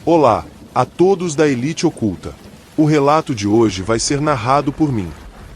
Olá, a todos da Elite Oculta. O relato de hoje vai ser narrado por mim.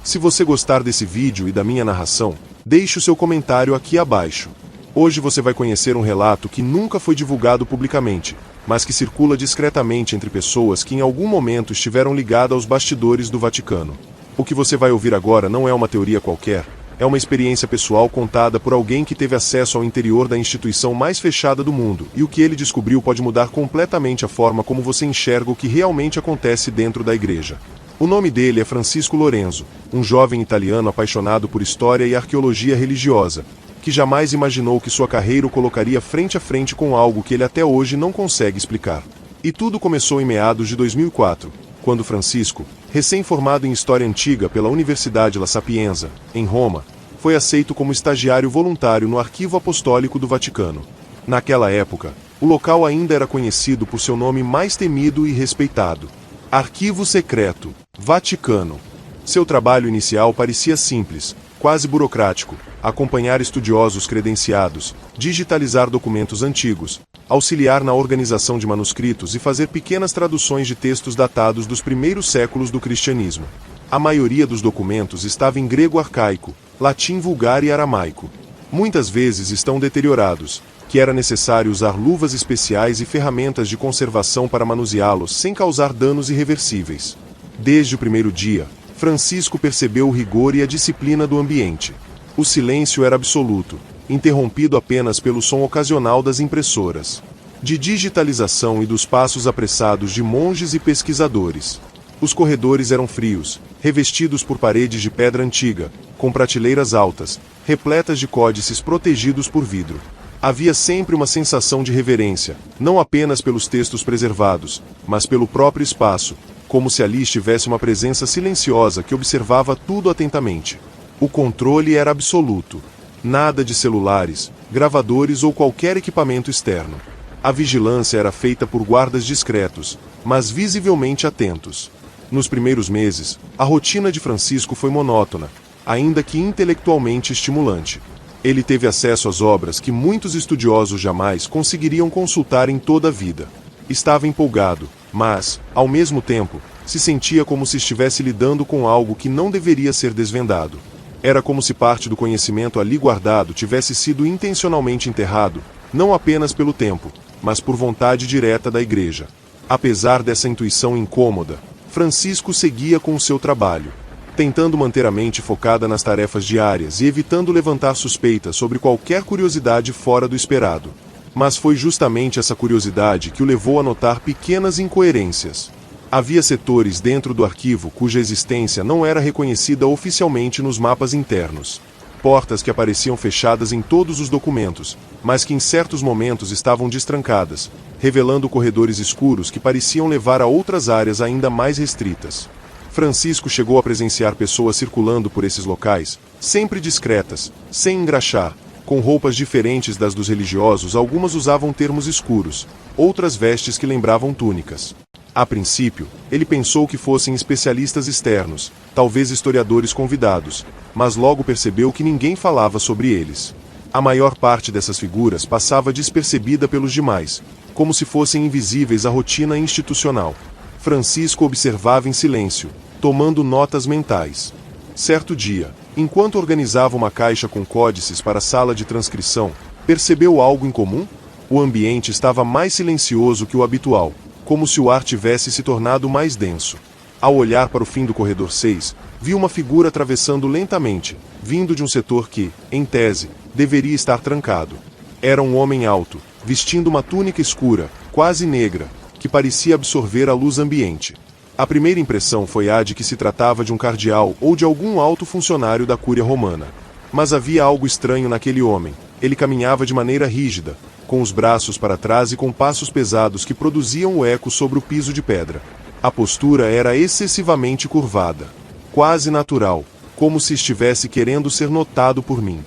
Se você gostar desse vídeo e da minha narração, deixe o seu comentário aqui abaixo. Hoje você vai conhecer um relato que nunca foi divulgado publicamente, mas que circula discretamente entre pessoas que em algum momento estiveram ligadas aos bastidores do Vaticano. O que você vai ouvir agora não é uma teoria qualquer, é uma experiência pessoal contada por alguém que teve acesso ao interior da instituição mais fechada do mundo, e o que ele descobriu pode mudar completamente a forma como você enxerga o que realmente acontece dentro da igreja. O nome dele é Francisco Lorenzo, um jovem italiano apaixonado por história e arqueologia religiosa, que jamais imaginou que sua carreira o colocaria frente a frente com algo que ele até hoje não consegue explicar. E tudo começou em meados de 2004, quando Francisco, recém-formado em História Antiga pela Universidade La Sapienza, em Roma, foi aceito como estagiário voluntário no Arquivo Apostólico do Vaticano. Naquela época, o local ainda era conhecido por seu nome mais temido e respeitado: Arquivo Secreto, Vaticano. Seu trabalho inicial parecia simples, quase burocrático: acompanhar estudiosos credenciados, digitalizar documentos antigos, auxiliar na organização de manuscritos e fazer pequenas traduções de textos datados dos primeiros séculos do cristianismo. A maioria dos documentos estava em grego arcaico, latim vulgar e aramaico. Muitas vezes estão deteriorados, que era necessário usar luvas especiais e ferramentas de conservação para manuseá-los sem causar danos irreversíveis. Desde o primeiro dia, Francisco percebeu o rigor e a disciplina do ambiente. O silêncio era absoluto, interrompido apenas pelo som ocasional das impressoras de digitalização e dos passos apressados de monges e pesquisadores. Os corredores eram frios, revestidos por paredes de pedra antiga, com prateleiras altas, repletas de códices protegidos por vidro. Havia sempre uma sensação de reverência, não apenas pelos textos preservados, mas pelo próprio espaço, como se ali estivesse uma presença silenciosa que observava tudo atentamente. O controle era absoluto. Nada de celulares, gravadores ou qualquer equipamento externo. A vigilância era feita por guardas discretos, mas visivelmente atentos. Nos primeiros meses, a rotina de Francisco foi monótona, ainda que intelectualmente estimulante. Ele teve acesso às obras que muitos estudiosos jamais conseguiriam consultar em toda a vida. Estava empolgado, mas, ao mesmo tempo, se sentia como se estivesse lidando com algo que não deveria ser desvendado. Era como se parte do conhecimento ali guardado tivesse sido intencionalmente enterrado, não apenas pelo tempo, mas por vontade direta da igreja. Apesar dessa intuição incômoda, Francisco seguia com o seu trabalho, tentando manter a mente focada nas tarefas diárias e evitando levantar suspeitas sobre qualquer curiosidade fora do esperado. Mas foi justamente essa curiosidade que o levou a notar pequenas incoerências. Havia setores dentro do arquivo cuja existência não era reconhecida oficialmente nos mapas internos. Portas que apareciam fechadas em todos os documentos, mas que em certos momentos estavam destrancadas, revelando corredores escuros que pareciam levar a outras áreas ainda mais restritas. Francisco chegou a presenciar pessoas circulando por esses locais, sempre discretas, sem engraxar, com roupas diferentes das dos religiosos. Algumas usavam termos escuros, outras vestes que lembravam túnicas. A princípio, ele pensou que fossem especialistas externos, talvez historiadores convidados, mas logo percebeu que ninguém falava sobre eles. A maior parte dessas figuras passava despercebida pelos demais, como se fossem invisíveis à rotina institucional. Francisco observava em silêncio, tomando notas mentais. Certo dia, enquanto organizava uma caixa com códices para a sala de transcrição, percebeu algo em comum? O ambiente estava mais silencioso que o habitual, como se o ar tivesse se tornado mais denso. Ao olhar para o fim do corredor 6, viu uma figura atravessando lentamente, vindo de um setor que, em tese, deveria estar trancado. Era um homem alto, vestindo uma túnica escura, quase negra, que parecia absorver a luz ambiente. A primeira impressão foi a de que se tratava de um cardeal ou de algum alto funcionário da Cúria Romana. Mas havia algo estranho naquele homem. Ele caminhava de maneira rígida, com os braços para trás e com passos pesados que produziam o eco sobre o piso de pedra. A postura era excessivamente curvada, quase natural, como se estivesse querendo ser notado por mim.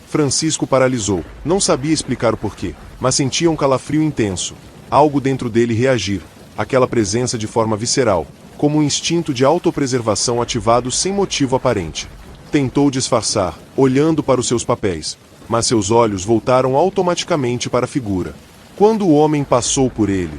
Francisco paralisou, não sabia explicar o porquê, mas sentia um calafrio intenso, algo dentro dele reagir, aquela presença de forma visceral, como um instinto de autopreservação ativado sem motivo aparente. Tentou disfarçar, olhando para os seus papéis, mas seus olhos voltaram automaticamente para a figura. Quando o homem passou por ele,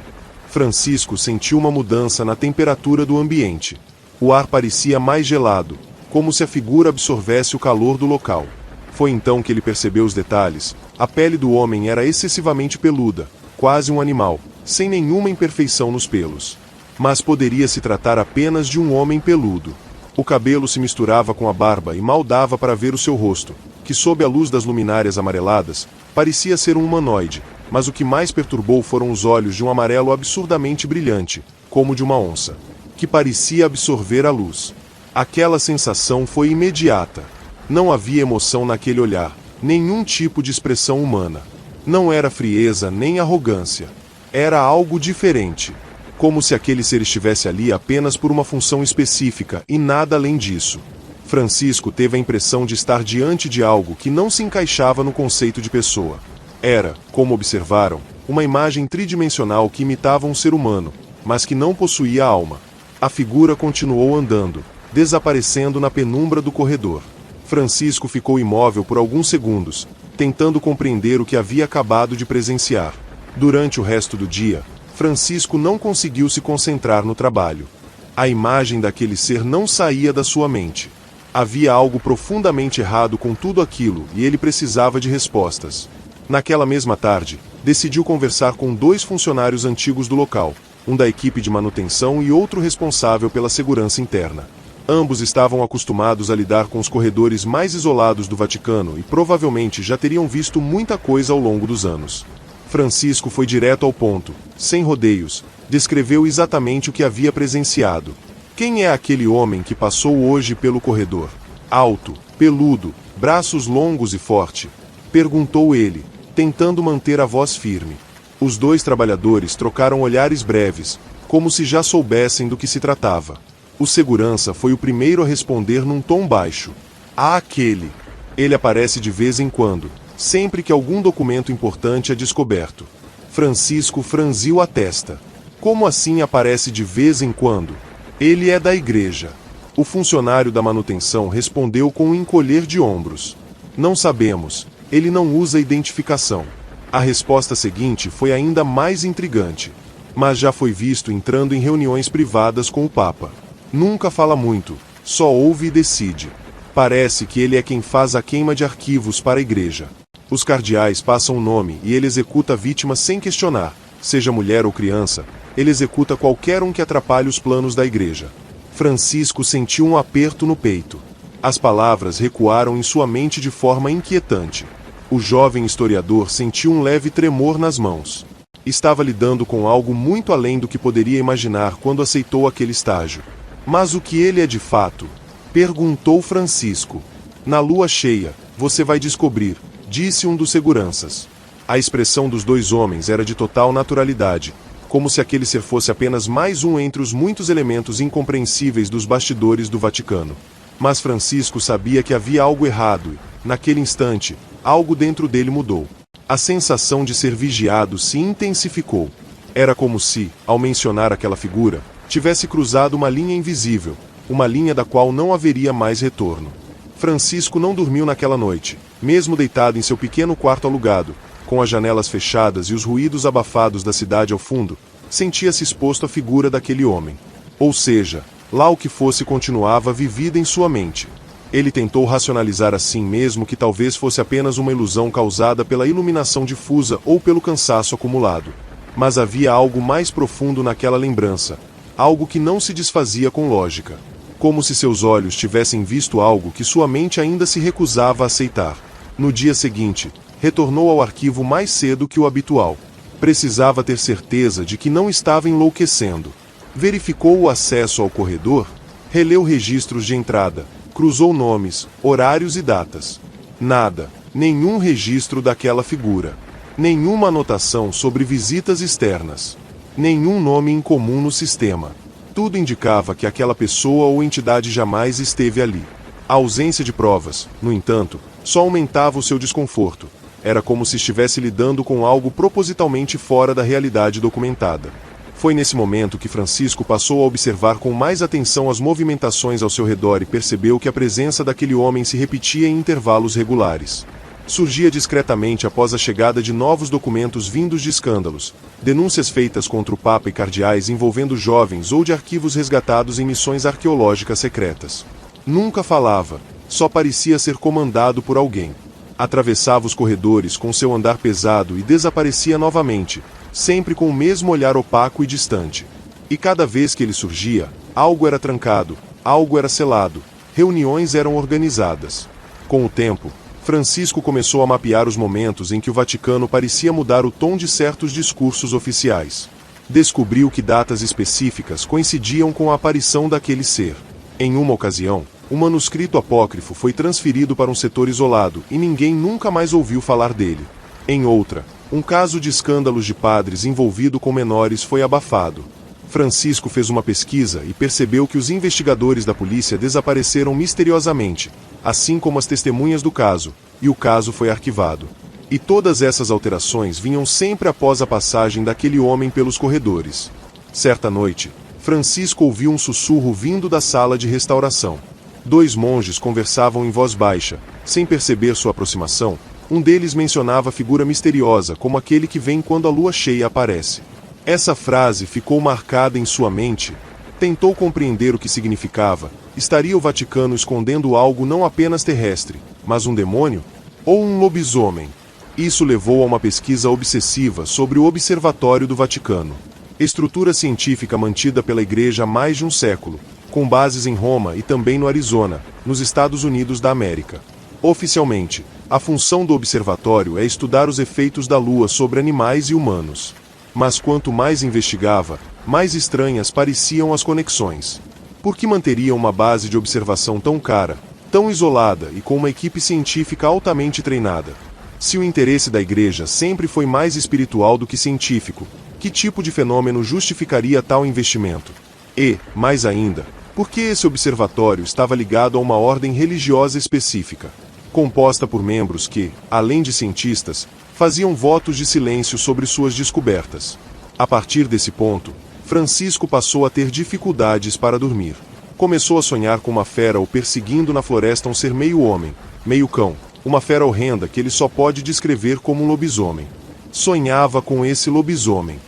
Francisco sentiu uma mudança na temperatura do ambiente. O ar parecia mais gelado, como se a figura absorvesse o calor do local. Foi então que ele percebeu os detalhes. A pele do homem era excessivamente peluda, quase um animal, sem nenhuma imperfeição nos pelos. Mas poderia se tratar apenas de um homem peludo. O cabelo se misturava com a barba e mal dava para ver o seu rosto, que sob a luz das luminárias amareladas, parecia ser um humanoide, mas o que mais perturbou foram os olhos de um amarelo absurdamente brilhante, como de uma onça, que parecia absorver a luz. Aquela sensação foi imediata. Não havia emoção naquele olhar, nenhum tipo de expressão humana. Não era frieza nem arrogância. Era algo diferente. Como se aquele ser estivesse ali apenas por uma função específica e nada além disso. Francisco teve a impressão de estar diante de algo que não se encaixava no conceito de pessoa. Era, como observaram, uma imagem tridimensional que imitava um ser humano, mas que não possuía alma. A figura continuou andando, desaparecendo na penumbra do corredor. Francisco ficou imóvel por alguns segundos, tentando compreender o que havia acabado de presenciar. Durante o resto do dia, Francisco não conseguiu se concentrar no trabalho. A imagem daquele ser não saía da sua mente. Havia algo profundamente errado com tudo aquilo e ele precisava de respostas. Naquela mesma tarde, decidiu conversar com 2 funcionários antigos do local, um da equipe de manutenção e outro responsável pela segurança interna. Ambos estavam acostumados a lidar com os corredores mais isolados do Vaticano e provavelmente já teriam visto muita coisa ao longo dos anos. Francisco foi direto ao ponto, sem rodeios, descreveu exatamente o que havia presenciado. Quem é aquele homem que passou hoje pelo corredor? Alto, peludo, braços longos e forte? Perguntou ele, tentando manter a voz firme. Os 2 trabalhadores trocaram olhares breves, como se já soubessem do que se tratava. O segurança foi o primeiro a responder num tom baixo. Ah, aquele! Ele aparece de vez em quando, sempre que algum documento importante é descoberto. Francisco franziu a testa. Como assim aparece de vez em quando? Ele é da igreja. O funcionário da manutenção respondeu com um encolher de ombros. Não sabemos, ele não usa identificação. A resposta seguinte foi ainda mais intrigante. Mas já foi visto entrando em reuniões privadas com o Papa. Nunca fala muito, só ouve e decide. Parece que ele é quem faz a queima de arquivos para a igreja. Os cardeais passam o nome e ele executa a vítima sem questionar, seja mulher ou criança, ele executa qualquer um que atrapalhe os planos da igreja. Francisco sentiu um aperto no peito. As palavras recuaram em sua mente de forma inquietante. O jovem historiador sentiu um leve tremor nas mãos. Estava lidando com algo muito além do que poderia imaginar quando aceitou aquele estágio. Mas o que ele é de fato? Perguntou Francisco. Na lua cheia, você vai descobrir, disse um dos seguranças. A expressão dos 2 homens era de total naturalidade, como se aquele ser fosse apenas mais um entre os muitos elementos incompreensíveis dos bastidores do Vaticano. Mas Francisco sabia que havia algo errado e, naquele instante, algo dentro dele mudou. A sensação de ser vigiado se intensificou. Era como se, ao mencionar aquela figura, tivesse cruzado uma linha invisível, uma linha da qual não haveria mais retorno. Francisco não dormiu naquela noite, mesmo deitado em seu pequeno quarto alugado, com as janelas fechadas e os ruídos abafados da cidade ao fundo, sentia-se exposto à figura daquele homem. Ou seja, lá o que fosse continuava vivida em sua mente. Ele tentou racionalizar assim mesmo que talvez fosse apenas uma ilusão causada pela iluminação difusa ou pelo cansaço acumulado. Mas havia algo mais profundo naquela lembrança, algo que não se desfazia com lógica. Como se seus olhos tivessem visto algo que sua mente ainda se recusava a aceitar. No dia seguinte, retornou ao arquivo mais cedo que o habitual. Precisava ter certeza de que não estava enlouquecendo. Verificou o acesso ao corredor, releu registros de entrada, cruzou nomes, horários e datas. Nada, nenhum registro daquela figura. Nenhuma anotação sobre visitas externas. Nenhum nome em comum no sistema. Tudo indicava que aquela pessoa ou entidade jamais esteve ali. A ausência de provas, no entanto, só aumentava o seu desconforto. Era como se estivesse lidando com algo propositalmente fora da realidade documentada. Foi nesse momento que Francisco passou a observar com mais atenção as movimentações ao seu redor e percebeu que a presença daquele homem se repetia em intervalos regulares. Surgia discretamente após a chegada de novos documentos vindos de escândalos, denúncias feitas contra o Papa e cardeais envolvendo jovens ou de arquivos resgatados em missões arqueológicas secretas. Nunca falava, só parecia ser comandado por alguém. Atravessava os corredores com seu andar pesado e desaparecia novamente, sempre com o mesmo olhar opaco e distante. E cada vez que ele surgia, algo era trancado, algo era selado, reuniões eram organizadas. Com o tempo, Francisco começou a mapear os momentos em que o Vaticano parecia mudar o tom de certos discursos oficiais. Descobriu que datas específicas coincidiam com a aparição daquele ser. Em uma ocasião, um manuscrito apócrifo foi transferido para um setor isolado e ninguém nunca mais ouviu falar dele. Em outra, um caso de escândalos de padres envolvido com menores foi abafado. Francisco fez uma pesquisa e percebeu que os investigadores da polícia desapareceram misteriosamente, assim como as testemunhas do caso, e o caso foi arquivado. E todas essas alterações vinham sempre após a passagem daquele homem pelos corredores. Certa noite, Francisco ouviu um sussurro vindo da sala de restauração. 2 monges conversavam em voz baixa, sem perceber sua aproximação. Um deles mencionava a figura misteriosa como aquele que vem quando a lua cheia aparece. Essa frase ficou marcada em sua mente. Tentou compreender o que significava. Estaria o Vaticano escondendo algo não apenas terrestre, mas um demônio? Ou um lobisomem? Isso levou a uma pesquisa obsessiva sobre o Observatório do Vaticano. Estrutura científica mantida pela Igreja há mais de um século, com bases em Roma e também no Arizona, nos Estados Unidos da América. Oficialmente, a função do observatório é estudar os efeitos da Lua sobre animais e humanos. Mas quanto mais investigava, mais estranhas pareciam as conexões. Por que manteriam uma base de observação tão cara, tão isolada e com uma equipe científica altamente treinada? Se o interesse da Igreja sempre foi mais espiritual do que científico, que tipo de fenômeno justificaria tal investimento? E, mais ainda, por que esse observatório estava ligado a uma ordem religiosa específica, composta por membros que, além de cientistas, faziam votos de silêncio sobre suas descobertas? A partir desse ponto, Francisco passou a ter dificuldades para dormir. Começou a sonhar com uma fera o perseguindo na floresta, um ser meio homem, meio cão, uma fera horrenda que ele só pode descrever como um lobisomem. Sonhava com esse lobisomem,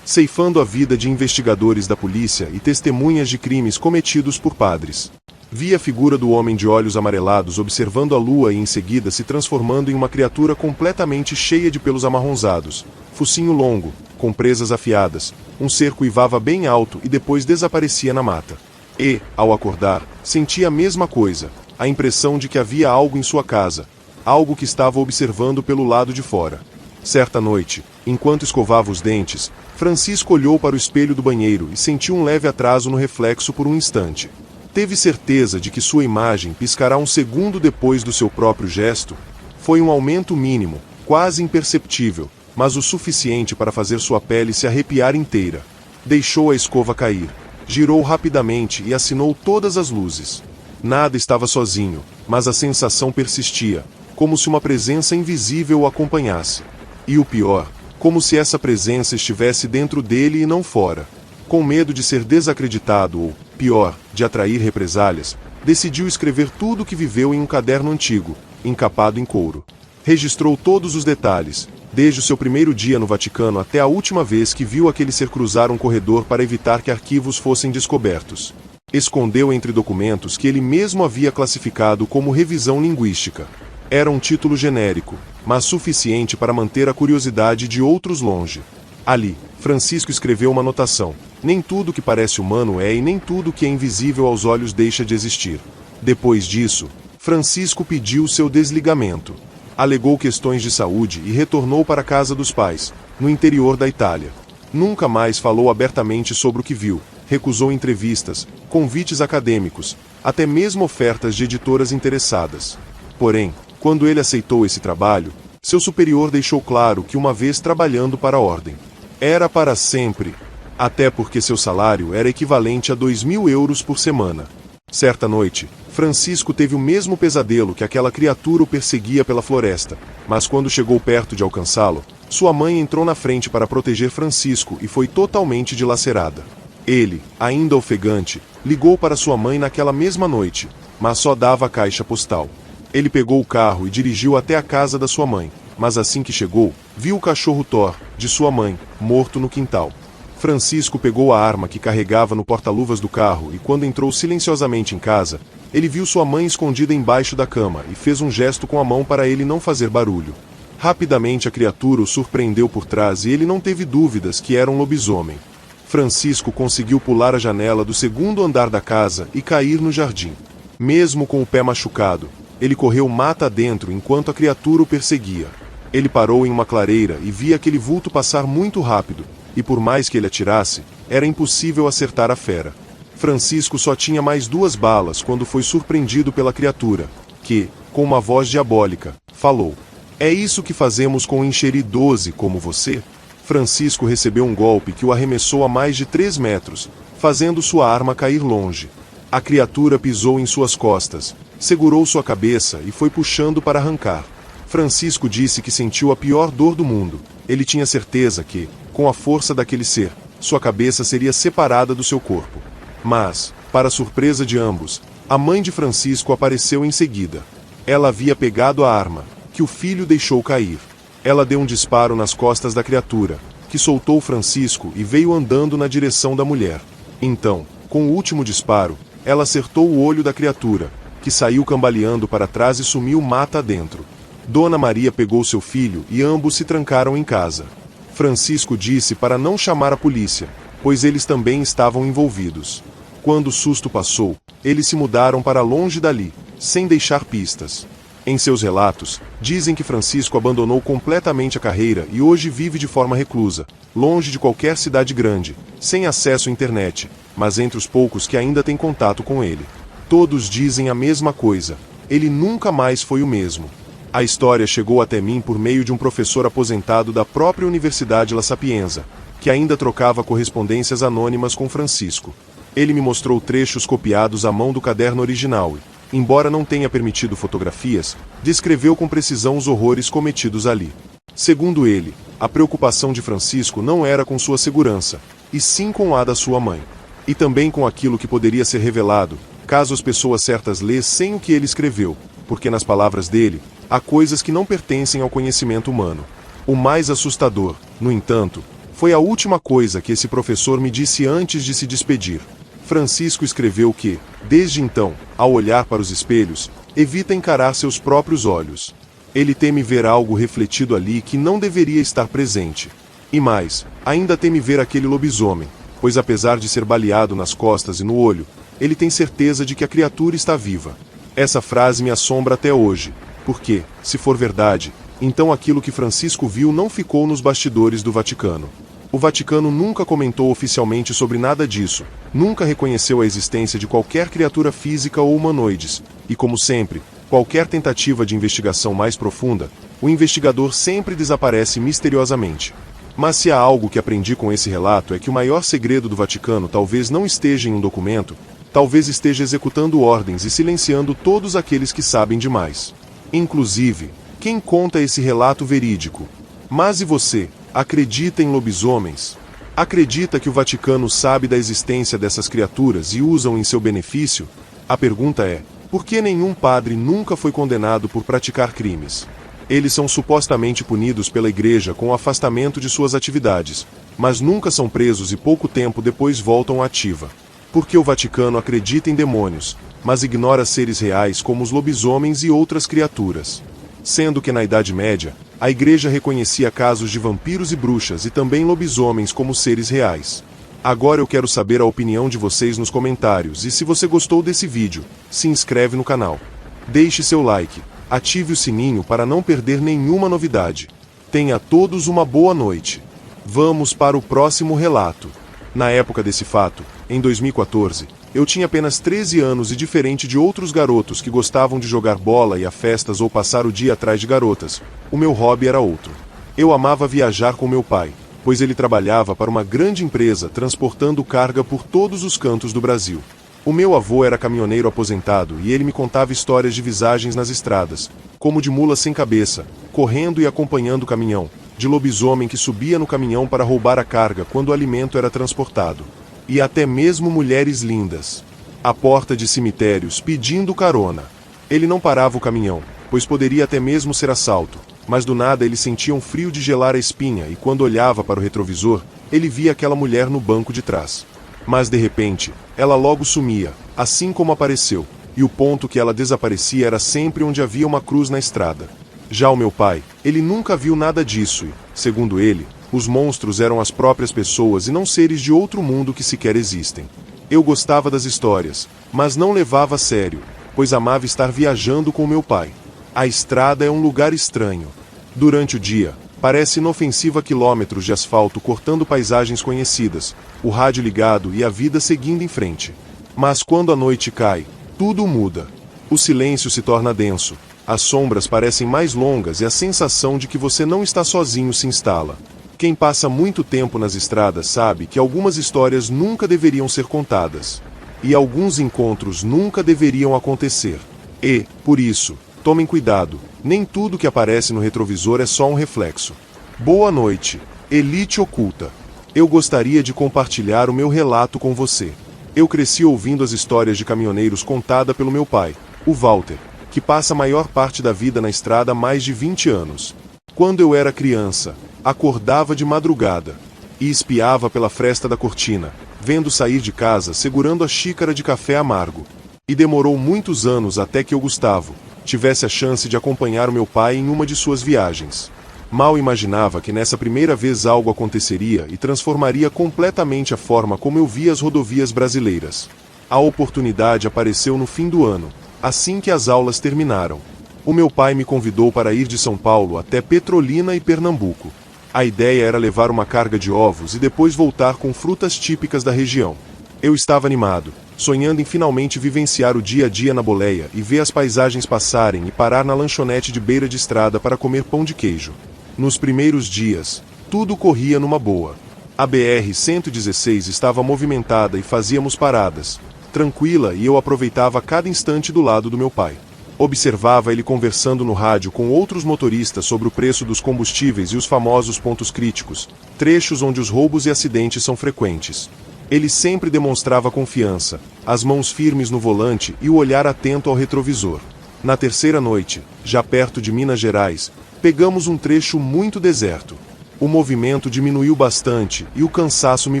ceifando a vida de investigadores da polícia e testemunhas de crimes cometidos por padres. Via a figura do homem de olhos amarelados observando a lua e em seguida se transformando em uma criatura completamente cheia de pelos amarronzados, focinho longo, com presas afiadas. Um ser uivava bem alto e depois desaparecia na mata. E, ao acordar, sentia a mesma coisa, a impressão de que havia algo em sua casa, algo que estava observando pelo lado de fora. Certa noite, enquanto escovava os dentes, Francisco olhou para o espelho do banheiro e sentiu um leve atraso no reflexo por um instante. Teve certeza de que sua imagem piscará um segundo depois do seu próprio gesto. Foi um aumento mínimo, quase imperceptível, mas o suficiente para fazer sua pele se arrepiar inteira. Deixou a escova cair, girou rapidamente e acinou todas as luzes. Nada estava sozinho, mas a sensação persistia, como se uma presença invisível o acompanhasse. E o pior, como se essa presença estivesse dentro dele e não fora. Com medo de ser desacreditado ou, pior, de atrair represálias, decidiu escrever tudo o que viveu em um caderno antigo, encapado em couro. Registrou todos os detalhes, desde o seu primeiro dia no Vaticano até a última vez que viu aquele ser cruzar um corredor para evitar que arquivos fossem descobertos. Escondeu entre documentos que ele mesmo havia classificado como revisão linguística. Era um título genérico, mas suficiente para manter a curiosidade de outros longe. Ali, Francisco escreveu uma anotação: nem tudo que parece humano é e nem tudo que é invisível aos olhos deixa de existir. Depois disso, Francisco pediu seu desligamento. Alegou questões de saúde e retornou para a casa dos pais, no interior da Itália. Nunca mais falou abertamente sobre o que viu, recusou entrevistas, convites acadêmicos, até mesmo ofertas de editoras interessadas. Porém, quando ele aceitou esse trabalho, seu superior deixou claro que uma vez trabalhando para a ordem, era para sempre, até porque seu salário era equivalente a 2.000 euros por semana. Certa noite, Francisco teve o mesmo pesadelo que aquela criatura o perseguia pela floresta, mas quando chegou perto de alcançá-lo, sua mãe entrou na frente para proteger Francisco e foi totalmente dilacerada. Ele, ainda ofegante, ligou para sua mãe naquela mesma noite, mas só dava a caixa postal. Ele pegou o carro e dirigiu até a casa da sua mãe, mas assim que chegou, viu o cachorro Thor, de sua mãe, morto no quintal. Francisco pegou a arma que carregava no porta-luvas do carro e quando entrou silenciosamente em casa, ele viu sua mãe escondida embaixo da cama e fez um gesto com a mão para ele não fazer barulho. Rapidamente a criatura o surpreendeu por trás e ele não teve dúvidas que era um lobisomem. Francisco conseguiu pular a janela do segundo andar da casa e cair no jardim. Mesmo com o pé machucado, ele correu mata adentro enquanto a criatura o perseguia. Ele parou em uma clareira e via aquele vulto passar muito rápido, e por mais que ele atirasse, era impossível acertar a fera. Francisco só tinha mais 2 balas quando foi surpreendido pela criatura, que, com uma voz diabólica, falou: "É isso que fazemos com um enxeri 12 como você?" Francisco recebeu um golpe que o arremessou a mais de 3 metros, fazendo sua arma cair longe. A criatura pisou em suas costas, segurou sua cabeça e foi puxando para arrancar. Francisco disse que sentiu a pior dor do mundo. Ele tinha certeza que, com a força daquele ser, sua cabeça seria separada do seu corpo. Mas, para surpresa de ambos, a mãe de Francisco apareceu em seguida. Ela havia pegado a arma, que o filho deixou cair. Ela deu um disparo nas costas da criatura, que soltou Francisco e veio andando na direção da mulher. Então, com o último disparo, ela acertou o olho da criatura, que saiu cambaleando para trás e sumiu mata adentro. Dona Maria pegou seu filho e ambos se trancaram em casa. Francisco disse para não chamar a polícia, pois eles também estavam envolvidos. Quando o susto passou, eles se mudaram para longe dali, sem deixar pistas. Em seus relatos, dizem que Francisco abandonou completamente a carreira e hoje vive de forma reclusa, longe de qualquer cidade grande, sem acesso à internet, mas entre os poucos que ainda têm contato com ele. Todos dizem a mesma coisa: ele nunca mais foi o mesmo. A história chegou até mim por meio de um professor aposentado da própria Universidade La Sapienza, que ainda trocava correspondências anônimas com Francisco. Ele me mostrou trechos copiados à mão do caderno original e, embora não tenha permitido fotografias, descreveu com precisão os horrores cometidos ali. Segundo ele, a preocupação de Francisco não era com sua segurança, e sim com a da sua mãe. E também com aquilo que poderia ser revelado, caso as pessoas certas lessem o que ele escreveu, porque nas palavras dele, há coisas que não pertencem ao conhecimento humano. O mais assustador, no entanto, foi a última coisa que esse professor me disse antes de se despedir. Francisco escreveu que, desde então, ao olhar para os espelhos, evita encarar seus próprios olhos. Ele teme ver algo refletido ali que não deveria estar presente. E mais, ainda teme ver aquele lobisomem, pois apesar de ser baleado nas costas e no olho, ele tem certeza de que a criatura está viva. Essa frase me assombra até hoje, porque, se for verdade, então aquilo que Francisco viu não ficou nos bastidores do Vaticano. O Vaticano nunca comentou oficialmente sobre nada disso, nunca reconheceu a existência de qualquer criatura física ou humanoides, e como sempre, qualquer tentativa de investigação mais profunda, o investigador sempre desaparece misteriosamente. Mas se há algo que aprendi com esse relato é que o maior segredo do Vaticano talvez não esteja em um documento, talvez esteja executando ordens e silenciando todos aqueles que sabem demais. Inclusive, quem conta esse relato verídico? Mas e você? Acredita em lobisomens? Acredita que o Vaticano sabe da existência dessas criaturas e usam em seu benefício? A pergunta é: por que nenhum padre nunca foi condenado por praticar crimes? Eles são supostamente punidos pela Igreja com o afastamento de suas atividades, mas nunca são presos e pouco tempo depois voltam à ativa. Porque o Vaticano acredita em demônios, mas ignora seres reais como os lobisomens e outras criaturas. Sendo que na Idade Média, a Igreja reconhecia casos de vampiros e bruxas e também lobisomens como seres reais. Agora eu quero saber a opinião de vocês nos comentários e se você gostou desse vídeo, se inscreve no canal. Deixe seu like, ative o sininho para não perder nenhuma novidade. Tenha todos uma boa noite. Vamos para o próximo relato. Na época desse fato, em 2014, eu tinha apenas 13 anos e diferente de outros garotos que gostavam de jogar bola e ir a festas ou passar o dia atrás de garotas, o meu hobby era outro. Eu amava viajar com meu pai, pois ele trabalhava para uma grande empresa transportando carga por todos os cantos do Brasil. O meu avô era caminhoneiro aposentado e ele me contava histórias de visagens nas estradas, como de mula sem cabeça, correndo e acompanhando o caminhão, de lobisomem que subia no caminhão para roubar a carga quando o alimento era transportado. E até mesmo mulheres lindas, à porta de cemitérios pedindo carona. Ele não parava o caminhão, pois poderia até mesmo ser assalto, mas do nada ele sentia um frio de gelar a espinha e quando olhava para o retrovisor, ele via aquela mulher no banco de trás. Mas de repente, ela logo sumia, assim como apareceu, e o ponto que ela desaparecia era sempre onde havia uma cruz na estrada. Já o meu pai, ele nunca viu nada disso e, segundo ele, os monstros eram as próprias pessoas e não seres de outro mundo que sequer existem. Eu gostava das histórias, mas não levava a sério, pois amava estar viajando com meu pai. A estrada é um lugar estranho. Durante o dia, parece inofensiva quilômetros de asfalto cortando paisagens conhecidas, o rádio ligado e a vida seguindo em frente. Mas quando a noite cai, tudo muda. O silêncio se torna denso, as sombras parecem mais longas e a sensação de que você não está sozinho se instala. Quem passa muito tempo nas estradas sabe que algumas histórias nunca deveriam ser contadas. E alguns encontros nunca deveriam acontecer. E, por isso, tomem cuidado, nem tudo que aparece no retrovisor é só um reflexo. Boa noite, Elite Oculta. Eu gostaria de compartilhar o meu relato com você. Eu cresci ouvindo as histórias de caminhoneiros contadas pelo meu pai, o Walter, que passa a maior parte da vida na estrada há mais de 20 anos. Quando eu era criança, acordava de madrugada e espiava pela fresta da cortina, vendo sair de casa segurando a xícara de café amargo. E demorou muitos anos até que eu, Gustavo, tivesse a chance de acompanhar o meu pai em uma de suas viagens. Mal imaginava que nessa primeira vez algo aconteceria e transformaria completamente a forma como eu via as rodovias brasileiras. A oportunidade apareceu no fim do ano, assim que as aulas terminaram. O meu pai me convidou para ir de São Paulo até Petrolina e Pernambuco. A ideia era levar uma carga de ovos e depois voltar com frutas típicas da região. Eu estava animado, sonhando em finalmente vivenciar o dia a dia na boleia e ver as paisagens passarem e parar na lanchonete de beira de estrada para comer pão de queijo. Nos primeiros dias, tudo corria numa boa. A BR-116 estava movimentada e fazíamos paradas, tranquila, e eu aproveitava cada instante do lado do meu pai. Observava ele conversando no rádio com outros motoristas sobre o preço dos combustíveis e os famosos pontos críticos, trechos onde os roubos e acidentes são frequentes. Ele sempre demonstrava confiança, as mãos firmes no volante e o olhar atento ao retrovisor. Na terceira noite, já perto de Minas Gerais, pegamos um trecho muito deserto. O movimento diminuiu bastante e o cansaço me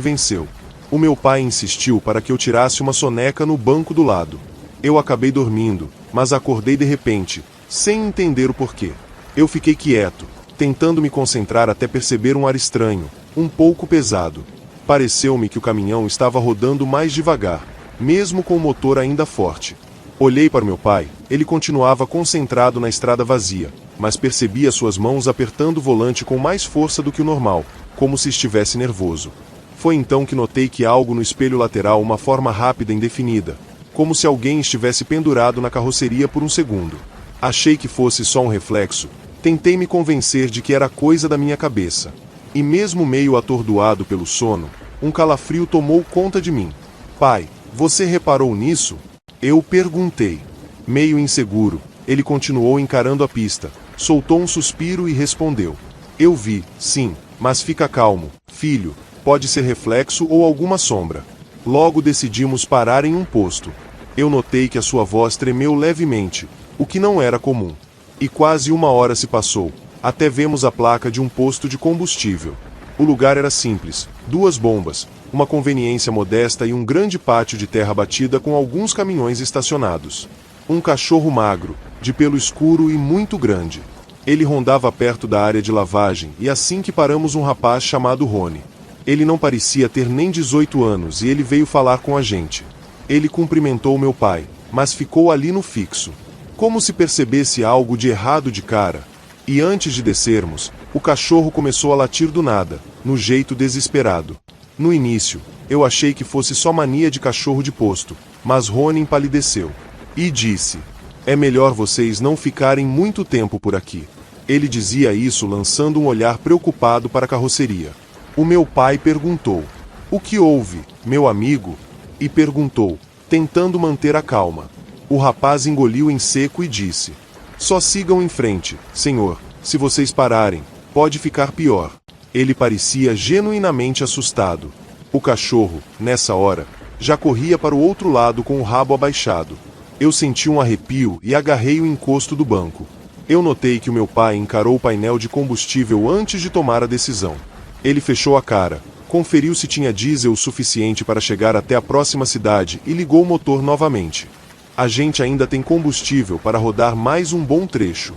venceu. O meu pai insistiu para que eu tirasse uma soneca no banco do lado. Eu acabei dormindo, mas acordei de repente, sem entender o porquê. Eu fiquei quieto, tentando me concentrar até perceber um ar estranho, um pouco pesado. Pareceu-me que o caminhão estava rodando mais devagar, mesmo com o motor ainda forte. Olhei para meu pai, ele continuava concentrado na estrada vazia, mas percebia suas mãos apertando o volante com mais força do que o normal, como se estivesse nervoso. Foi então que notei que algo no espelho lateral uma forma rápida e indefinida, como se alguém estivesse pendurado na carroceria por um segundo. Achei que fosse só um reflexo, tentei me convencer de que era coisa da minha cabeça. E mesmo meio atordoado pelo sono, um calafrio tomou conta de mim. Pai, você reparou nisso? Eu perguntei. Meio inseguro, ele continuou encarando a pista, soltou um suspiro e respondeu. Eu vi, sim, mas fica calmo, filho, pode ser reflexo ou alguma sombra. Logo decidimos parar em um posto. Eu notei que a sua voz tremeu levemente, o que não era comum. E quase uma hora se passou, até vemos a placa de um posto de combustível. O lugar era simples, 2 bombas, uma conveniência modesta e um grande pátio de terra batida com alguns caminhões estacionados. Um cachorro magro, de pelo escuro e muito grande. Ele rondava perto da área de lavagem e assim que paramos um rapaz chamado Rony. Ele não parecia ter nem 18 anos e ele veio falar com a gente. Ele cumprimentou meu pai, mas ficou ali no fixo. Como se percebesse algo de errado de cara. E antes de descermos, o cachorro começou a latir do nada, no jeito desesperado. No início, eu achei que fosse só mania de cachorro de posto, mas Rony empalideceu. E disse, é melhor vocês não ficarem muito tempo por aqui. Ele dizia isso lançando um olhar preocupado para a carroceria. O meu pai perguntou, o que houve, meu amigo? E perguntou, tentando manter a calma. O rapaz engoliu em seco e disse, só sigam em frente, senhor, se vocês pararem, pode ficar pior. Ele parecia genuinamente assustado. O cachorro, nessa hora, já corria para o outro lado com o rabo abaixado. Eu senti um arrepio e agarrei o encosto do banco. Eu notei que o meu pai encarou o painel de combustível antes de tomar a decisão. Ele fechou a cara, conferiu se tinha diesel o suficiente para chegar até a próxima cidade e ligou o motor novamente. A gente ainda tem combustível para rodar mais um bom trecho.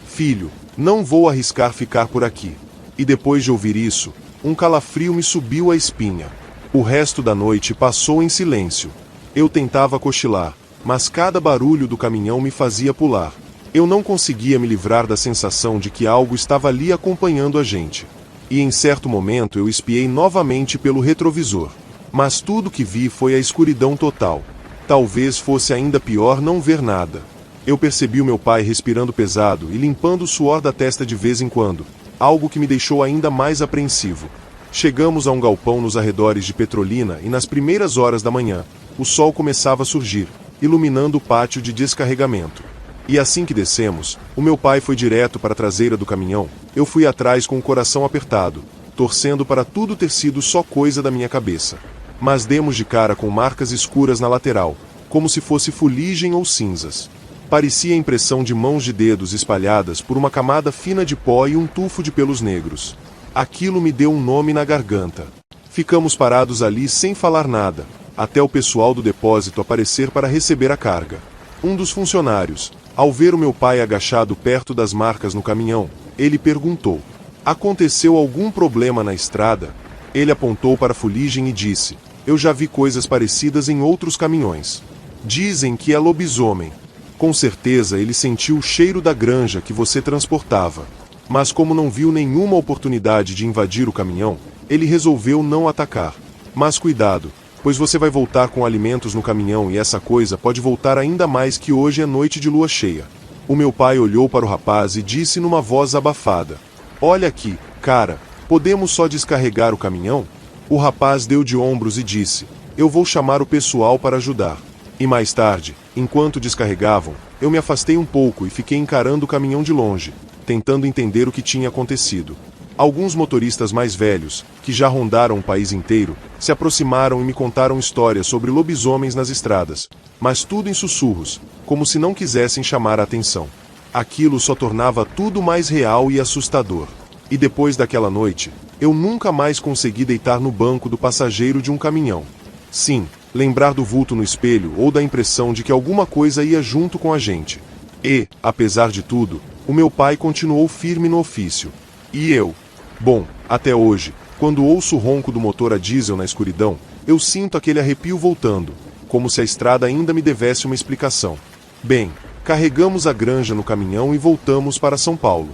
Filho, não vou arriscar ficar por aqui. E depois de ouvir isso, um calafrio me subiu à espinha. O resto da noite passou em silêncio. Eu tentava cochilar, mas cada barulho do caminhão me fazia pular. Eu não conseguia me livrar da sensação de que algo estava ali acompanhando a gente. E em certo momento eu espiei novamente pelo retrovisor. Mas tudo que vi foi a escuridão total. Talvez fosse ainda pior não ver nada. Eu percebi o meu pai respirando pesado e limpando o suor da testa de vez em quando, algo que me deixou ainda mais apreensivo. Chegamos a um galpão nos arredores de Petrolina e nas primeiras horas da manhã, o sol começava a surgir, iluminando o pátio de descarregamento. E assim que descemos, o meu pai foi direto para a traseira do caminhão, eu fui atrás com o coração apertado, torcendo para tudo ter sido só coisa da minha cabeça. Mas demos de cara com marcas escuras na lateral, como se fosse fuligem ou cinzas. Parecia a impressão de mãos de dedos espalhadas por uma camada fina de pó e um tufo de pelos negros. Aquilo me deu um nome na garganta. Ficamos parados ali sem falar nada, até o pessoal do depósito aparecer para receber a carga. Um dos funcionários, ao ver o meu pai agachado perto das marcas no caminhão, ele perguntou: aconteceu algum problema na estrada? Ele apontou para a fuligem e disse: eu já vi coisas parecidas em outros caminhões. Dizem que é lobisomem. Com certeza ele sentiu o cheiro da granja que você transportava. Mas como não viu nenhuma oportunidade de invadir o caminhão, ele resolveu não atacar. Mas cuidado, pois você vai voltar com alimentos no caminhão e essa coisa pode voltar ainda mais que hoje é noite de lua cheia. O meu pai olhou para o rapaz e disse numa voz abafada: olha aqui, cara, podemos só descarregar o caminhão? O rapaz deu de ombros e disse: eu vou chamar o pessoal para ajudar. E mais tarde, enquanto descarregavam, eu me afastei um pouco e fiquei encarando o caminhão de longe, tentando entender o que tinha acontecido. Alguns motoristas mais velhos, que já rondaram o país inteiro, se aproximaram e me contaram histórias sobre lobisomens nas estradas, mas tudo em sussurros, como se não quisessem chamar a atenção. Aquilo só tornava tudo mais real e assustador. E depois daquela noite, eu nunca mais consegui deitar no banco do passageiro de um caminhão. Sim, lembrar do vulto no espelho ou da impressão de que alguma coisa ia junto com a gente. E, apesar de tudo, o meu pai continuou firme no ofício. E eu? Bom, até hoje, quando ouço o ronco do motor a diesel na escuridão, eu sinto aquele arrepio voltando, como se a estrada ainda me devesse uma explicação. Bem, carregamos a granja no caminhão e voltamos para São Paulo.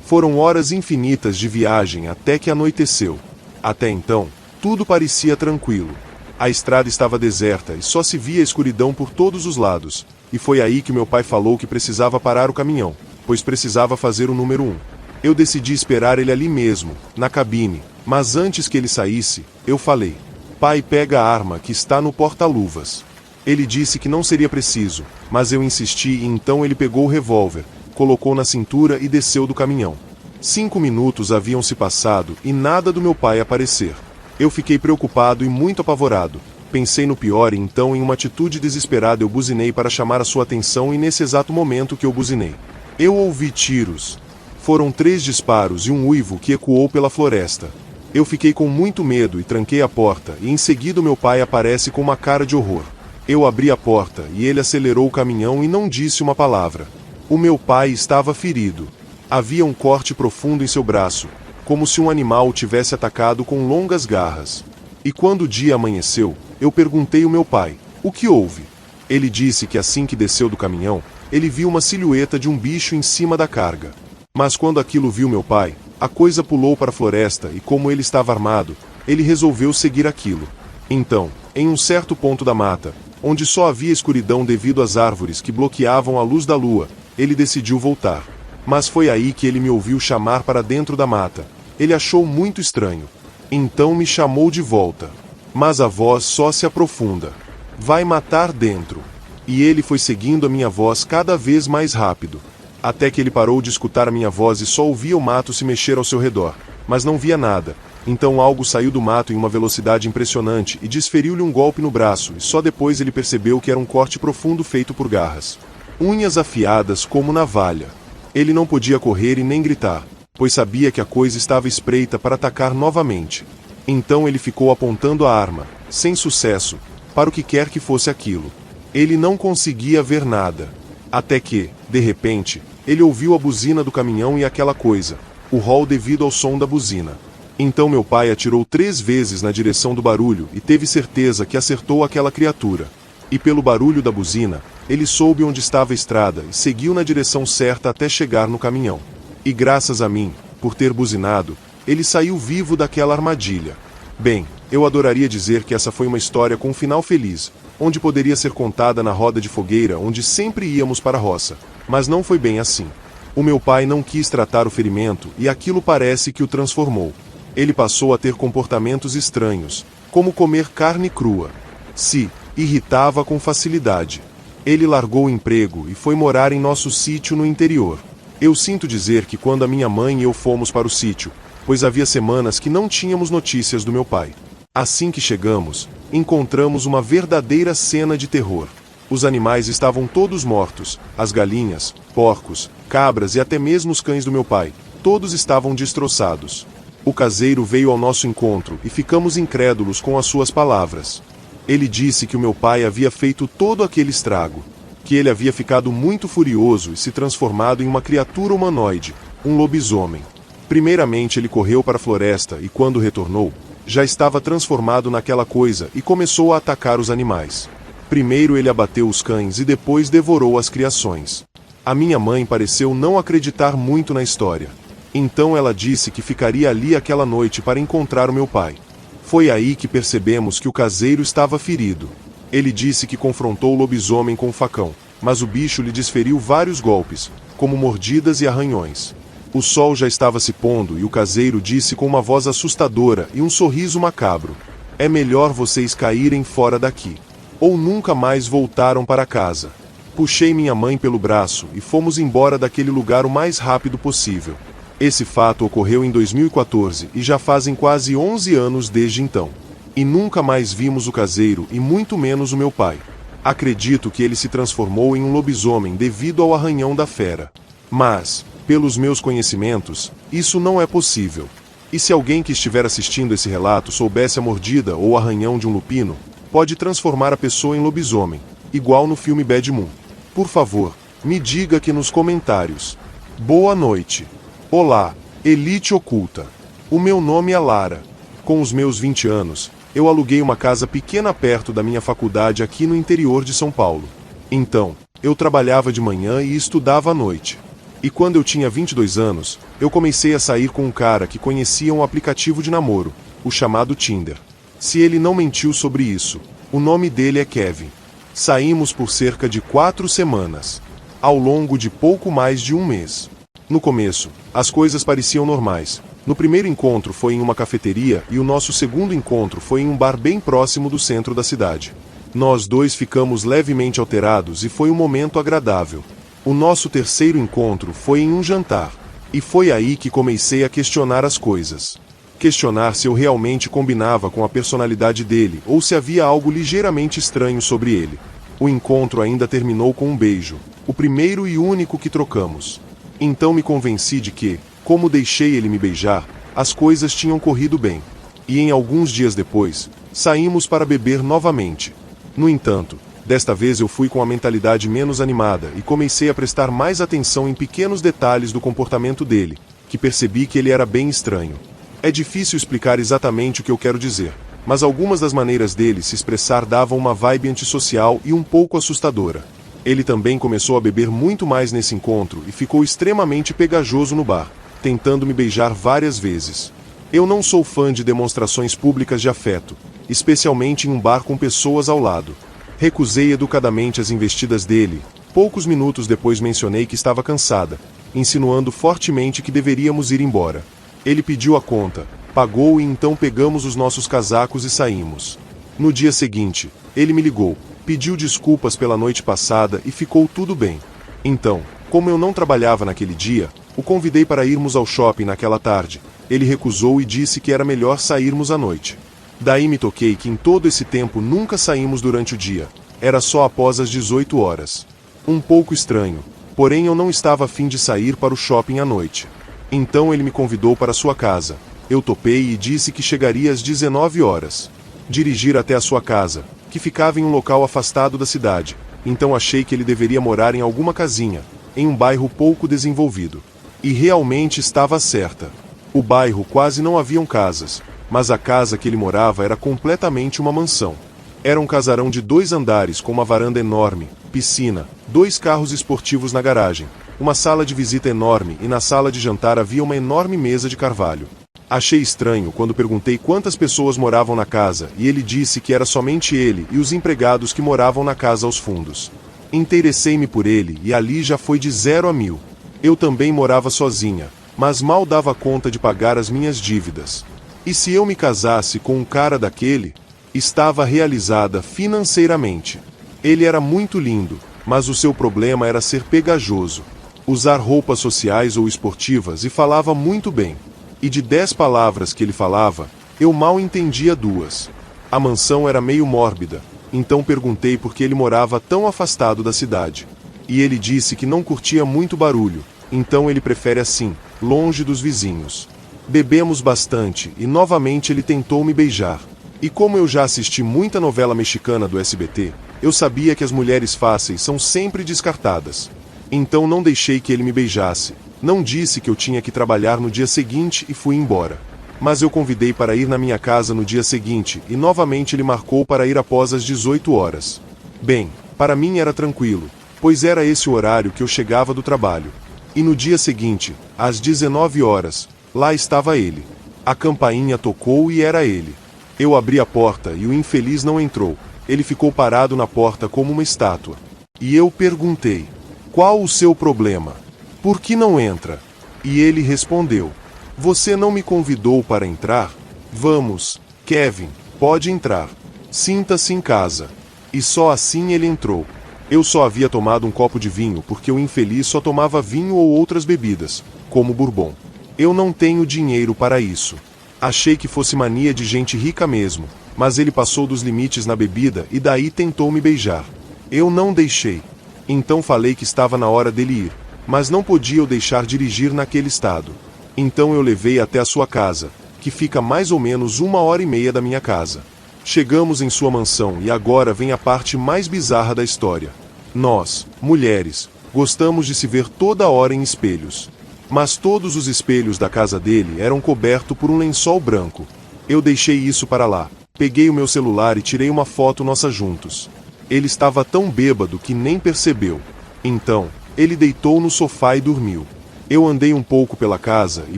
Foram horas infinitas de viagem até que anoiteceu. Até então, tudo parecia tranquilo. A estrada estava deserta e só se via a escuridão por todos os lados, e foi aí que meu pai falou que precisava parar o caminhão, pois precisava fazer o número 1. Eu decidi esperar ele ali mesmo, na cabine, mas antes que ele saísse, eu falei: pai, pega a arma que está no porta-luvas. Ele disse que não seria preciso, mas eu insisti e então ele pegou o revólver, colocou na cintura e desceu do caminhão. 5 minutos haviam se passado e nada do meu pai aparecer. Eu fiquei preocupado e muito apavorado. Pensei no pior e então, em uma atitude desesperada, eu buzinei para chamar a sua atenção e nesse exato momento que eu buzinei, eu ouvi tiros. Foram 3 disparos e um uivo que ecoou pela floresta. Eu fiquei com muito medo e tranquei a porta e em seguida meu pai aparece com uma cara de horror. Eu abri a porta e ele acelerou o caminhão e não disse uma palavra. O meu pai estava ferido. Havia um corte profundo em seu braço, como se um animal o tivesse atacado com longas garras. E quando o dia amanheceu, eu perguntei ao meu pai: o que houve? Ele disse que assim que desceu do caminhão, ele viu uma silhueta de um bicho em cima da carga. Mas quando aquilo viu meu pai, a coisa pulou para a floresta e como ele estava armado, ele resolveu seguir aquilo. Então, em um certo ponto da mata, onde só havia escuridão devido às árvores que bloqueavam a luz da lua, ele decidiu voltar. Mas foi aí que ele me ouviu chamar para dentro da mata. Ele achou muito estranho. Então me chamou de volta. Mas a voz só se aprofunda. Vai matar dentro. E ele foi seguindo a minha voz cada vez mais rápido. Até que ele parou de escutar a minha voz e só ouvia o mato se mexer ao seu redor. Mas não via nada. Então algo saiu do mato em uma velocidade impressionante e desferiu-lhe um golpe no braço, e só depois ele percebeu que era um corte profundo feito por garras. Unhas afiadas como navalha. Ele não podia correr e nem gritar, pois sabia que a coisa estava espreita para atacar novamente. Então ele ficou apontando a arma, sem sucesso, para o que quer que fosse aquilo. Ele não conseguia ver nada. Até que, de repente, ele ouviu a buzina do caminhão e aquela coisa, o rol devido ao som da buzina. Então meu pai atirou 3 vezes na direção do barulho e teve certeza que acertou aquela criatura. E pelo barulho da buzina, ele soube onde estava a estrada e seguiu na direção certa até chegar no caminhão. E graças a mim, por ter buzinado, ele saiu vivo daquela armadilha. Bem, eu adoraria dizer que essa foi uma história com um final feliz, onde poderia ser contada na roda de fogueira onde sempre íamos para a roça, mas não foi bem assim. O meu pai não quis tratar o ferimento e aquilo parece que o transformou. Ele passou a ter comportamentos estranhos, como comer carne crua. Se irritava com facilidade. Ele largou o emprego e foi morar em nosso sítio no interior. Eu sinto dizer que quando a minha mãe e eu fomos para o sítio, pois havia semanas que não tínhamos notícias do meu pai. Assim que chegamos, encontramos uma verdadeira cena de terror. Os animais estavam todos mortos, as galinhas, porcos, cabras e até mesmo os cães do meu pai, todos estavam destroçados. O caseiro veio ao nosso encontro e ficamos incrédulos com as suas palavras. Ele disse que o meu pai havia feito todo aquele estrago, que ele havia ficado muito furioso e se transformado em uma criatura humanoide, um lobisomem. Primeiramente ele correu para a floresta e quando retornou, já estava transformado naquela coisa e começou a atacar os animais. Primeiro ele abateu os cães e depois devorou as criações. A minha mãe pareceu não acreditar muito na história. Então ela disse que ficaria ali aquela noite para encontrar o meu pai. Foi aí que percebemos que o caseiro estava ferido. Ele disse que confrontou o lobisomem com o facão, mas o bicho lhe desferiu vários golpes, como mordidas e arranhões. O sol já estava se pondo e o caseiro disse com uma voz assustadora e um sorriso macabro: "É melhor vocês caírem fora daqui." Ou nunca mais voltaram para casa. Puxei minha mãe pelo braço e fomos embora daquele lugar o mais rápido possível. Esse fato ocorreu em 2014 e já fazem quase 11 anos desde então. E nunca mais vimos o caseiro e muito menos o meu pai. Acredito que ele se transformou em um lobisomem devido ao arranhão da fera. Mas, pelos meus conhecimentos, isso não é possível. E se alguém que estiver assistindo esse relato soubesse a mordida ou arranhão de um lupino, pode transformar a pessoa em lobisomem, igual no filme Bad Moon. Por favor, me diga aqui nos comentários. Boa noite. Olá, Elite Oculta. O meu nome é Lara. Com os meus 20 anos, eu aluguei uma casa pequena perto da minha faculdade aqui no interior de São Paulo. Então, eu trabalhava de manhã e estudava à noite. E quando eu tinha 22 anos, eu comecei a sair com um cara que conhecia um aplicativo de namoro, o chamado Tinder. Se ele não mentiu sobre isso, o nome dele é Kevin. Saímos por cerca de 4 semanas, ao longo de pouco mais de um mês. No começo, as coisas pareciam normais. No primeiro encontro foi em uma cafeteria e o nosso segundo encontro foi em um bar bem próximo do centro da cidade. Nós dois ficamos levemente alterados e foi um momento agradável. O nosso terceiro encontro foi em um jantar. E foi aí que comecei a questionar as coisas. Questionar se eu realmente combinava com a personalidade dele ou se havia algo ligeiramente estranho sobre ele. O encontro ainda terminou com um beijo, o primeiro e único que trocamos. Então me convenci de que, como deixei ele me beijar, as coisas tinham corrido bem. E em alguns dias depois, saímos para beber novamente. No entanto, desta vez eu fui com a mentalidade menos animada e comecei a prestar mais atenção em pequenos detalhes do comportamento dele, que percebi que ele era bem estranho. É difícil explicar exatamente o que eu quero dizer, mas algumas das maneiras dele se expressar davam uma vibe antissocial e um pouco assustadora. Ele também começou a beber muito mais nesse encontro e ficou extremamente pegajoso no bar, tentando me beijar várias vezes. Eu não sou fã de demonstrações públicas de afeto, especialmente em um bar com pessoas ao lado. Recusei educadamente as investidas dele. Poucos minutos depois mencionei que estava cansada, insinuando fortemente que deveríamos ir embora. Ele pediu a conta, pagou e então pegamos os nossos casacos e saímos. No dia seguinte, ele me ligou, pediu desculpas pela noite passada e ficou tudo bem. Então, como eu não trabalhava naquele dia, O convidei para irmos ao shopping naquela tarde. Ele recusou e disse que era melhor sairmos à noite. Daí me toquei que em todo esse tempo nunca saímos durante o dia. Era só após as 18 horas. Um pouco estranho, porém eu não estava a fim de sair para o shopping à noite. Então ele me convidou para sua casa. Eu topei e disse que chegaria às 19 horas. Dirigir até a sua casa, que ficava em um local afastado da cidade. Então achei que ele deveria morar em alguma casinha, em um bairro pouco desenvolvido. E realmente estava certa. O bairro quase não haviam casas, mas a casa que ele morava era completamente uma mansão. Era um casarão de 2 andares com uma varanda enorme, piscina, 2 carros esportivos na garagem, uma sala de visita enorme e na sala de jantar havia uma enorme mesa de carvalho. Achei estranho quando perguntei quantas pessoas moravam na casa e ele disse que era somente ele e os empregados que moravam na casa aos fundos. Interessei-me por ele e ali já foi de 0 a 1000. Eu também morava sozinha, mas mal dava conta de pagar as minhas dívidas. E se eu me casasse com um cara daquele? Estava realizada financeiramente. Ele era muito lindo, mas o seu problema era ser pegajoso, usar roupas sociais ou esportivas e falava muito bem. E de 10 palavras que ele falava, eu mal entendia 2. A mansão era meio mórbida, então perguntei por que ele morava tão afastado da cidade. E ele disse que não curtia muito barulho, então ele prefere assim, longe dos vizinhos. Bebemos bastante e novamente ele tentou me beijar. E como eu já assisti muita novela mexicana do SBT, eu sabia que as mulheres fáceis são sempre descartadas. Então não deixei que ele me beijasse. Não disse que eu tinha que trabalhar no dia seguinte e fui embora. Mas eu convidei para ir na minha casa no dia seguinte e novamente ele marcou para ir após as 18 horas. Bem, para mim era tranquilo, pois era esse o horário que eu chegava do trabalho. E no dia seguinte, às 19 horas, lá estava ele. A campainha tocou e era ele. Eu abri a porta e o infeliz não entrou. Ele ficou parado na porta como uma estátua. E eu perguntei: qual o seu problema? Por que não entra? E ele respondeu: você não me convidou para entrar? Vamos, Kevin, pode entrar. Sinta-se em casa. E só assim ele entrou. Eu só havia tomado um copo de vinho porque o infeliz só tomava vinho ou outras bebidas, como bourbon. Eu não tenho dinheiro para isso. Achei que fosse mania de gente rica mesmo, mas ele passou dos limites na bebida e daí tentou me beijar. Eu não deixei. Então falei que estava na hora dele ir, mas não podia o deixar dirigir naquele estado. Então eu levei até a sua casa, que fica mais ou menos 1h30 da minha casa. Chegamos em sua mansão e agora vem a parte mais bizarra da história. Nós, mulheres, gostamos de se ver toda hora em espelhos. Mas todos os espelhos da casa dele eram cobertos por um lençol branco. Eu deixei isso para lá, peguei o meu celular e tirei uma foto nossa juntos. Ele estava tão bêbado que nem percebeu. Então, ele deitou no sofá e dormiu. Eu andei um pouco pela casa e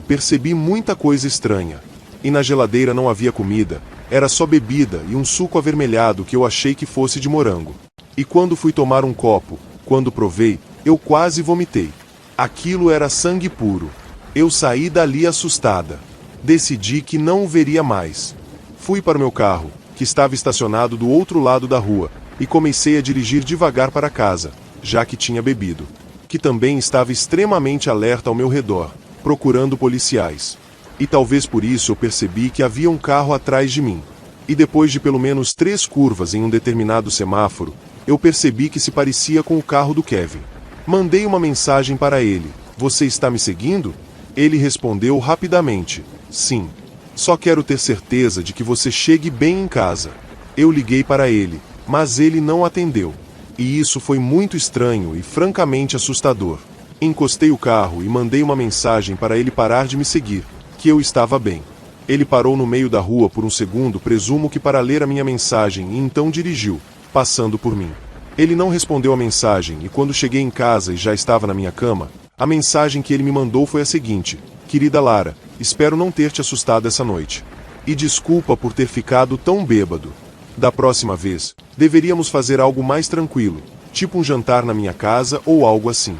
percebi muita coisa estranha. E na geladeira não havia comida, era só bebida e um suco avermelhado que eu achei que fosse de morango. E quando fui tomar um copo, quando provei, eu quase vomitei. Aquilo era sangue puro. Eu saí dali assustada. Decidi que não o veria mais. Fui para o meu carro, que estava estacionado do outro lado da rua, e comecei a dirigir devagar para casa, já que tinha bebido. Que também estava extremamente alerta ao meu redor, procurando policiais. E talvez por isso eu percebi que havia um carro atrás de mim. E depois de pelo menos 3 curvas em um determinado semáforo, eu percebi que se parecia com o carro do Kevin. Mandei uma mensagem para ele: você está me seguindo? Ele respondeu rapidamente: sim. Só quero ter certeza de que você chegue bem em casa. Eu liguei para ele, mas ele não atendeu. E isso foi muito estranho e francamente assustador. Encostei o carro e mandei uma mensagem para ele parar de me seguir, que eu estava bem. Ele parou no meio da rua por um segundo, presumo que para ler a minha mensagem, e então dirigiu, passando por mim. Ele não respondeu a mensagem e quando cheguei em casa e já estava na minha cama, a mensagem que ele me mandou foi a seguinte: querida Lara, espero não ter te assustado essa noite. E desculpa por ter ficado tão bêbado. Da próxima vez, deveríamos fazer algo mais tranquilo, tipo um jantar na minha casa ou algo assim.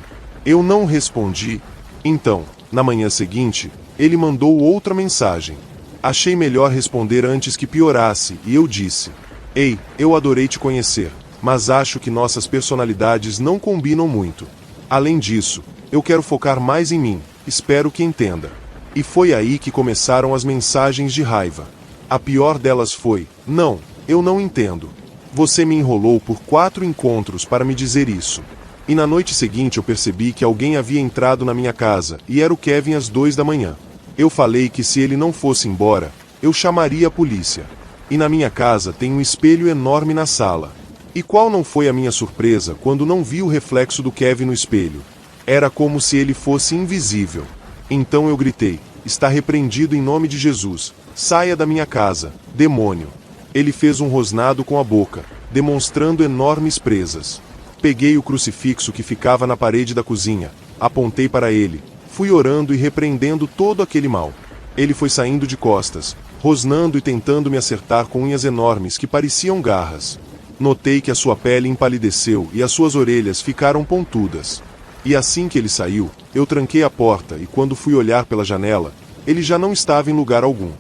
Eu não respondi. Então, na manhã seguinte, ele mandou outra mensagem. Achei melhor responder antes que piorasse e eu disse: ei, eu adorei te conhecer, mas acho que nossas personalidades não combinam muito. Além disso, eu quero focar mais em mim, espero que entenda. E foi aí que começaram as mensagens de raiva. A pior delas foi: não, eu não entendo. Você me enrolou por 4 encontros para me dizer isso. E na noite seguinte eu percebi que alguém havia entrado na minha casa, e era o Kevin às 2 da manhã. Eu falei que se ele não fosse embora, eu chamaria a polícia. E na minha casa tem um espelho enorme na sala. E qual não foi a minha surpresa quando não vi o reflexo do Kevin no espelho? Era como se ele fosse invisível. Então eu gritei: está repreendido em nome de Jesus. Saia da minha casa, demônio. Ele fez um rosnado com a boca, demonstrando enormes presas. Peguei o crucifixo que ficava na parede da cozinha, apontei para ele, fui orando e repreendendo todo aquele mal. Ele foi saindo de costas, rosnando e tentando me acertar com unhas enormes que pareciam garras. Notei que a sua pele empalideceu e as suas orelhas ficaram pontudas. E assim que ele saiu, eu tranquei a porta e quando fui olhar pela janela, ele já não estava em lugar algum.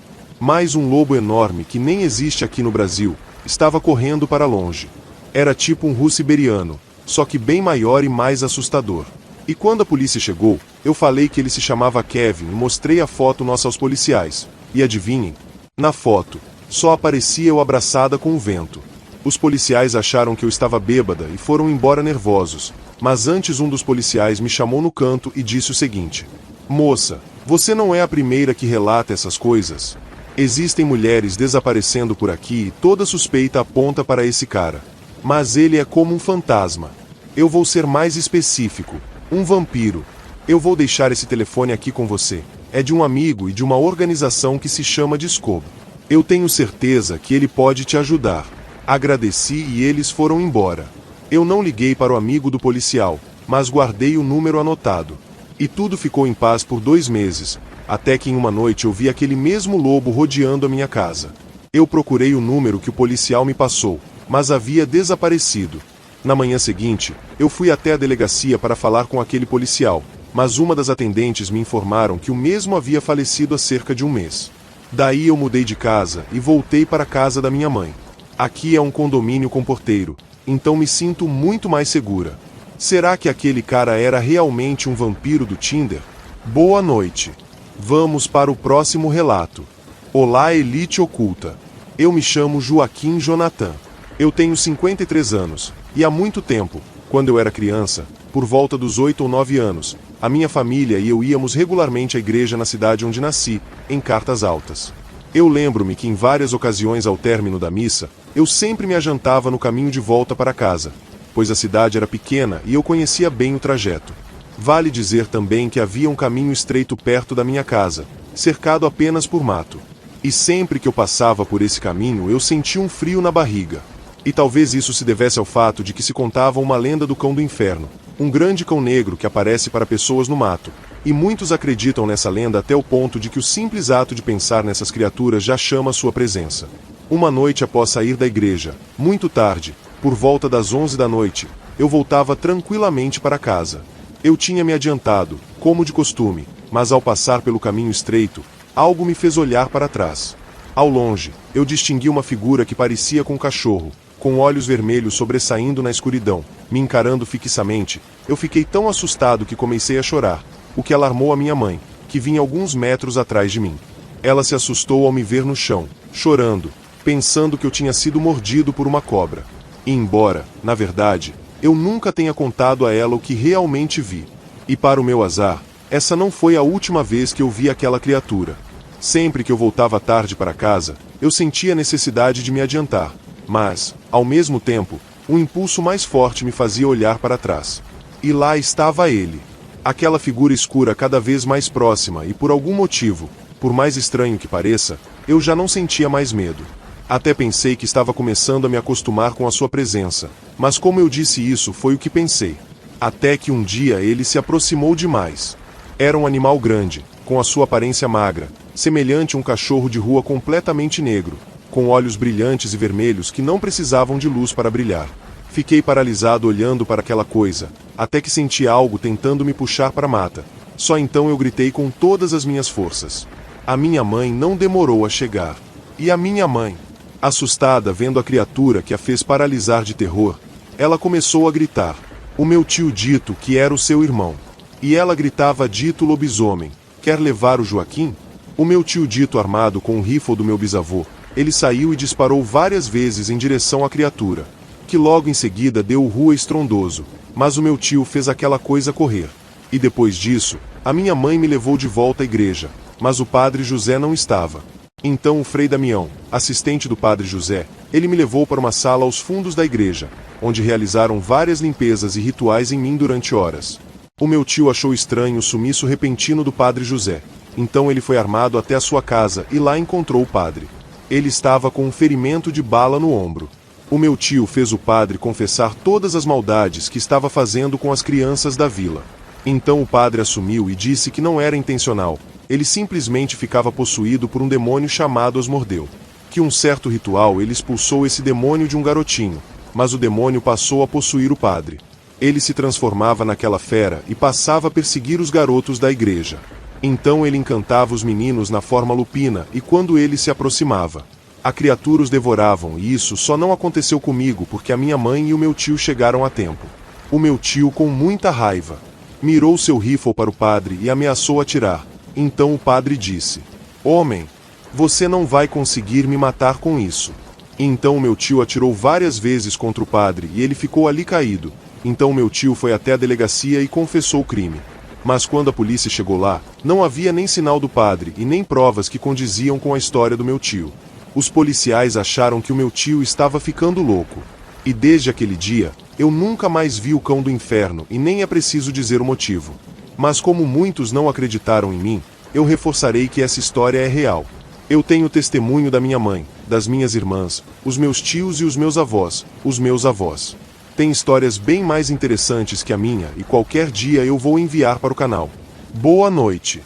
Mas um lobo enorme que nem existe aqui no Brasil, estava correndo para longe. Era tipo um russo siberiano, só que bem maior e mais assustador. E quando a polícia chegou, eu falei que ele se chamava Kevin e mostrei a foto nossa aos policiais. E adivinhem? Na foto, só aparecia eu abraçada com o vento. Os policiais acharam que eu estava bêbada e foram embora nervosos. Mas antes um dos policiais me chamou no canto e disse o seguinte: moça, você não é a primeira que relata essas coisas. Existem mulheres desaparecendo por aqui e toda suspeita aponta para esse cara. Mas ele é como um fantasma. Eu vou ser mais específico: um vampiro. Eu vou deixar esse telefone aqui com você. É de um amigo e de uma organização que se chama Discobo. Eu tenho certeza que ele pode te ajudar. Agradeci e eles foram embora. Eu não liguei para o amigo do policial, mas guardei o número anotado. E tudo ficou em paz por 2 meses, até que em uma noite eu vi aquele mesmo lobo rodeando a minha casa. Eu procurei o número que o policial me passou, mas havia desaparecido. Na manhã seguinte, eu fui até a delegacia para falar com aquele policial, mas uma das atendentes me informaram que o mesmo havia falecido há cerca de 1 mês. Daí eu mudei de casa e voltei para a casa da minha mãe. Aqui é um condomínio com porteiro, então me sinto muito mais segura. Será que aquele cara era realmente um vampiro do Tinder? Boa noite. Vamos para o próximo relato. Olá, Elite Oculta. Eu me chamo Joaquim Jonathan. Eu tenho 53 anos, e há muito tempo, quando eu era criança, por volta dos 8 ou 9 anos, a minha família e eu íamos regularmente à igreja na cidade onde nasci, em Cartas Altas. Eu lembro-me que em várias ocasiões ao término da missa, eu sempre me ajantava no caminho de volta para casa, pois a cidade era pequena e eu conhecia bem o trajeto. Vale dizer também que havia um caminho estreito perto da minha casa, cercado apenas por mato. E sempre que eu passava por esse caminho eu sentia um frio na barriga. E talvez isso se devesse ao fato de que se contava uma lenda do cão do inferno, um grande cão negro que aparece para pessoas no mato. E muitos acreditam nessa lenda até o ponto de que o simples ato de pensar nessas criaturas já chama sua presença. Uma noite após sair da igreja, muito tarde, por volta das 11 da noite, eu voltava tranquilamente para casa. Eu tinha me adiantado, como de costume, mas ao passar pelo caminho estreito, algo me fez olhar para trás. Ao longe, eu distingui uma figura que parecia com um cachorro, com olhos vermelhos sobressaindo na escuridão, me encarando fixamente. Eu fiquei tão assustado que comecei a chorar, o que alarmou a minha mãe, que vinha alguns metros atrás de mim. Ela se assustou ao me ver no chão, chorando, pensando que eu tinha sido mordido por uma cobra. E embora, na verdade, eu nunca tenha contado a ela o que realmente vi. E para o meu azar, essa não foi a última vez que eu vi aquela criatura. Sempre que eu voltava tarde para casa, eu sentia a necessidade de me adiantar, mas, ao mesmo tempo, um impulso mais forte me fazia olhar para trás. E lá estava ele. Aquela figura escura cada vez mais próxima e por algum motivo, por mais estranho que pareça, eu já não sentia mais medo. Até pensei que estava começando a me acostumar com a sua presença, mas como eu disse isso foi o que pensei. Até que um dia ele se aproximou demais. Era um animal grande, com a sua aparência magra, semelhante a um cachorro de rua completamente negro, com olhos brilhantes e vermelhos que não precisavam de luz para brilhar. Fiquei paralisado olhando para aquela coisa, até que senti algo tentando me puxar para a mata. Só então eu gritei com todas as minhas forças. A minha mãe não demorou a chegar. E a minha mãe, assustada vendo a criatura que a fez paralisar de terror, ela começou a gritar. O meu tio dito que era o seu irmão. E ela gritava: dito lobisomem, quer levar o Joaquim? O meu tio dito, armado com o rifle do meu bisavô, ele saiu e disparou várias vezes em direção à criatura, que logo em seguida deu o rua estrondoso, mas o meu tio fez aquela coisa correr. E depois disso, a minha mãe me levou de volta à igreja, mas o padre José não estava. Então o Frei Damião, assistente do padre José, ele me levou para uma sala aos fundos da igreja, onde realizaram várias limpezas e rituais em mim durante horas. O meu tio achou estranho o sumiço repentino do padre José, então ele foi armado até a sua casa e lá encontrou o padre. Ele estava com um ferimento de bala no ombro. O meu tio fez o padre confessar todas as maldades que estava fazendo com as crianças da vila. Então o padre assumiu e disse que não era intencional, ele simplesmente ficava possuído por um demônio chamado Asmordeu. Que um certo ritual ele expulsou esse demônio de um garotinho, mas o demônio passou a possuir o padre. Ele se transformava naquela fera e passava a perseguir os garotos da igreja. Então ele encantava os meninos na forma lupina e quando ele se aproximava, a criatura os devoravam e isso só não aconteceu comigo porque a minha mãe e o meu tio chegaram a tempo. O meu tio, com muita raiva, mirou seu rifle para o padre e ameaçou atirar. Então o padre disse: homem, você não vai conseguir me matar com isso. Então o meu tio atirou várias vezes contra o padre e ele ficou ali caído. Então meu tio foi até a delegacia e confessou o crime. Mas quando a polícia chegou lá, não havia nem sinal do padre e nem provas que condiziam com a história do meu tio. Os policiais acharam que o meu tio estava ficando louco. E desde aquele dia, eu nunca mais vi o cão do inferno e nem é preciso dizer o motivo. Mas como muitos não acreditaram em mim, eu reforçarei que essa história é real. Eu tenho testemunho da minha mãe, das minhas irmãs, os meus tios e os meus avós, os meus avós. Tem histórias bem mais interessantes que a minha e qualquer dia eu vou enviar para o canal. Boa noite.